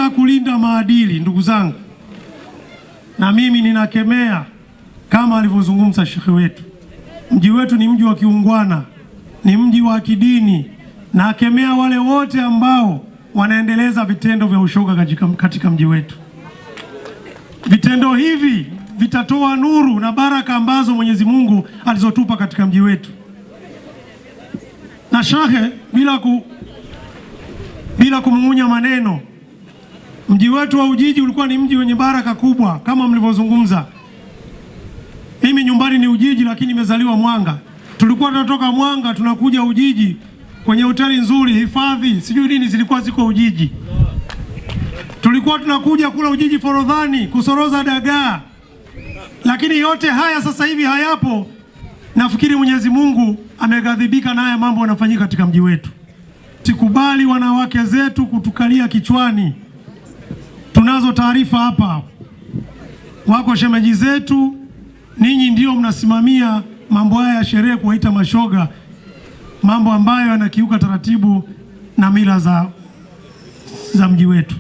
Katika kulinda maadili, ndugu zangu, na mimi ninakemea kama alivyozungumza shekhe wetu, mji wetu ni mji wa kiungwana, ni mji wa kidini. Nakemea wale wote ambao wanaendeleza vitendo vya ushoga katika mji wetu. Vitendo hivi vitatoa nuru na baraka ambazo Mwenyezi Mungu alizotupa katika mji wetu. Na shekhe, bila kumung'unya maneno, mji wetu wa Ujiji ulikuwa ni mji wenye baraka kubwa kama mlivyozungumza. Mimi nyumbani ni Ujiji, lakini nimezaliwa Mwanga. Tulikuwa tunatoka Mwanga tunakuja Ujiji kwenye hoteli nzuri, hifadhi sijui nini zilikuwa ziko Ujiji. Tulikuwa tunakuja kula Ujiji Forodhani kusoroza dagaa. Lakini yote haya sasa hivi hayapo. Nafikiri Mwenyezi Mungu ameghadhibika na haya mambo yanafanyika katika mji wetu. Sikubali wanawake zetu kutukalia kichwani. Tunazo taarifa hapa, wako shemeji zetu, ninyi ndio mnasimamia mambo haya ya sherehe kuwaita mashoga, mambo ambayo yanakiuka taratibu na mila za mji wetu.